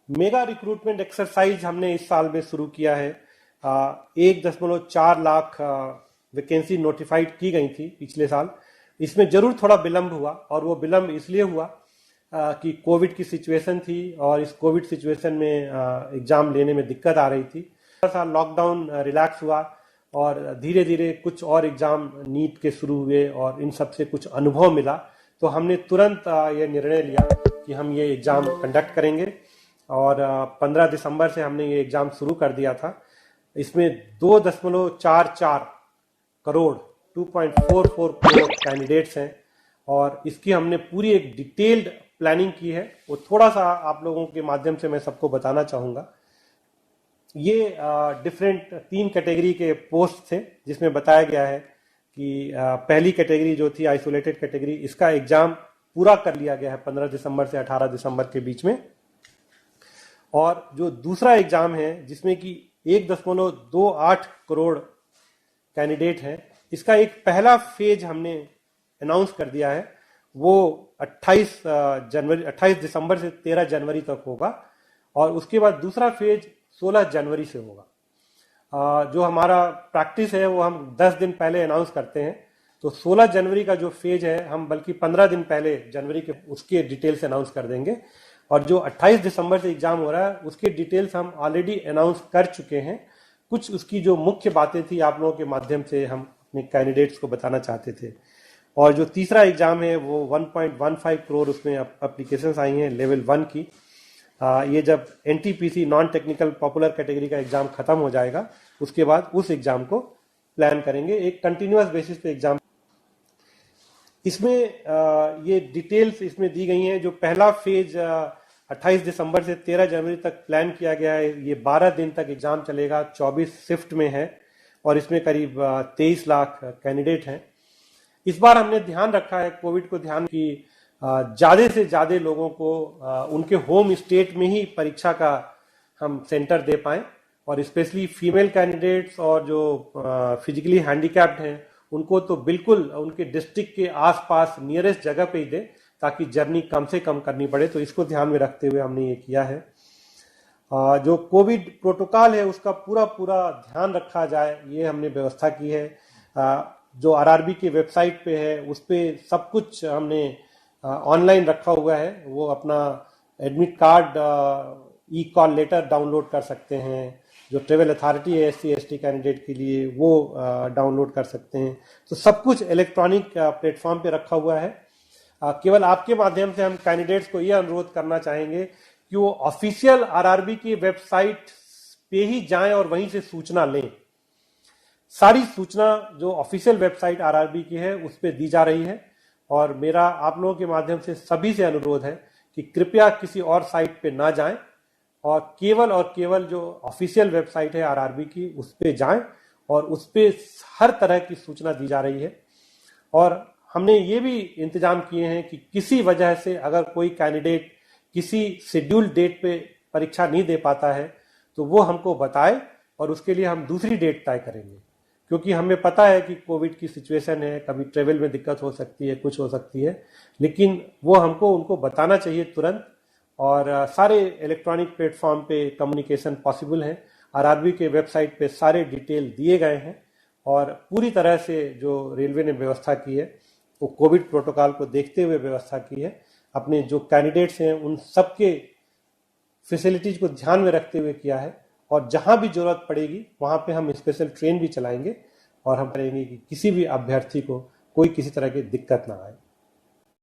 Mega recruitment exercise हमने इस साल में शुरू किया है। 1.4 लाख वैकेंसी नोटिफाइड की गई थी पिछले साल। इसमें जरूर थोड़ा विलंब हुआ, और वो विलंब इसलिए हुआ कि कोविड की सिचुएशन थी, और इस कोविड सिचुएशन में एग्जाम लेने में दिक्कत आ रही थी। थोड़ा सा लॉकडाउन रिलैक्स हुआ और धीरे धीरे कुछ और एग्जाम नीट के शुरू हुए, और इन सब से कुछ अनुभव मिला, तो हमने तुरंत ये निर्णय लिया कि हम ये एग्जाम कंडक्ट करेंगे। और 15 दिसंबर से हमने ये एग्जाम शुरू कर दिया था। इसमें 2.44 करोड़ 2.44 करोड़ कैंडिडेट्स हैं, और इसकी हमने पूरी एक डिटेल्ड प्लानिंग की है। वो थोड़ा सा आप लोगों के माध्यम से मैं सबको बताना चाहूँगा। ये डिफरेंट 3 कैटेगरी के पोस्ट थे, जिसमें बताया गया है कि पहली कैटेगरी जो थी आइसोलेटेड कैटेगरी, इसका एग्जाम पूरा कर लिया गया है 15 दिसंबर से 18 दिसंबर के बीच में। और जो दूसरा एग्जाम है, जिसमें कि 1.28 करोड़ कैंडिडेट हैं, इसका एक पहला फेज हमने अनाउंस कर दिया है। वो 28 दिसंबर से 13 जनवरी तक होगा, और उसके बाद दूसरा फेज 16 जनवरी से होगा। जो हमारा प्रैक्टिस है वो हम 10 दिन पहले अनाउंस करते हैं, तो 16 जनवरी का जो फेज है हम बल्कि 15 दिन पहले जनवरी के उसके डिटेल्स अनाउंस कर देंगे। और जो 28 दिसंबर से एग्जाम हो रहा है उसके डिटेल्स हम ऑलरेडी अनाउंस कर चुके हैं। कुछ उसकी जो मुख्य बातें थी आप लोगों के माध्यम से हम अपने कैंडिडेट्स को बताना चाहते थे। और जो तीसरा एग्जाम है वो 1.15 करोड़ उसमें एप्लीकेशंस आई हैं लेवल 1 की। ये जब NTPC non technical popular category का एग्जाम खत्म हो जाएगा, उसके बाद उस एग्जाम को प्लान करेंगे, एक कंटिन्यूअस बेसिस पे एग्जाम। इसमें ये डिटेल्स इसमें दी गई हैं। जो पहला फेज 28 दिसंबर से 13 जनवरी तक प्लान किया गया है, ये 12 दिन तक एग्जाम चलेगा, 24 शिफ्ट में है, और इसमें करीब 23 लाख कैंडिडेट हैं। इस बार हमने ध्यान रखा है, कोविड को ध्यान की ज्यादा से ज्यादा लोगों को उनके होम स्टेट में ही परीक्षा का हम सेंटर दे पाएं, और स्पेशली फीमेल कैंडिडेट्स और जो फिजिकली हैंडीकैप्ड हैं उनको तो बिल्कुल उनके डिस्ट्रिक्ट के आसपास नियरेस्ट जगह पे ही दे, ताकि जर्नी कम से कम करनी पड़े। तो इसको ध्यान में रखते हुए हमने ये किया है। जो कोविड प्रोटोकॉल है उसका पूरा ध्यान रखा जाए, ये हमने व्यवस्था की है। जो आरआरबी की वेबसाइट पे है उस पे सब कुछ हमने ऑनलाइन रखा हुआ है। वो अपना एडमिट कार्ड ई कॉल लेटर डाउनलोड कर सकते हैं। जो ट्रेवल अथॉरिटी है एससी एसटी कैंडिडेट के लिए, वो डाउनलोड कर सकते हैं। तो सब कुछ इलेक्ट्रॉनिक प्लेटफॉर्म पे रखा हुआ है। केवल आपके माध्यम से हम कैंडिडेट्स को यह अनुरोध करना चाहेंगे कि वो ऑफिशियल आरआरबी की वेबसाइट पे ही जाएं और वहीं से सूचना लें। सारी सूचना जो ऑफिशियल वेबसाइट आरआरबी की है उस पर दी जा रही है, और मेरा आप लोगों के माध्यम से सभी से अनुरोध है कि कृपया किसी और साइट पे ना जाएं, और केवल जो ऑफिशियल वेबसाइट है आरआरबी की उस पे जाएं, और उस पे हर तरह की सूचना दी जा रही है। और हमने ये भी इंतजाम किए हैं कि किसी वजह से अगर कोई कैंडिडेट किसी शेड्यूल्ड डेट पे परीक्षा नहीं दे पाता है तो वो हमको बताए, और उसके लिए हम दूसरी डेट तय करेंगे। क्योंकि हमें पता है कि कोविड की सिचुएशन है, कभी ट्रेवल में दिक्कत हो सकती है, कुछ हो सकती है, लेकिन वो हमको उनको बताना चाहिए तुरंत। और सारे इलेक्ट्रॉनिक प्लेटफॉर्म पे कम्युनिकेशन पॉसिबल है। आरआरबी के वेबसाइट पे सारे डिटेल दिए गए हैं, और पूरी तरह से जो रेलवे ने व्यवस्था की है वो कोविड प्रोटोकॉल को देखते हुए व्यवस्था की है। अपने जो कैंडिडेट्स हैं उन सबके फैसिलिटीज को ध्यान में रखते हुए किया है, और जहां भी जरूरत पड़ेगी वहां पे हम स्पेशल ट्रेन भी चलाएंगे, और हम करेंगे कि किसी भी अभ्यर्थी को कोई किसी तरह की दिक्कत ना आए।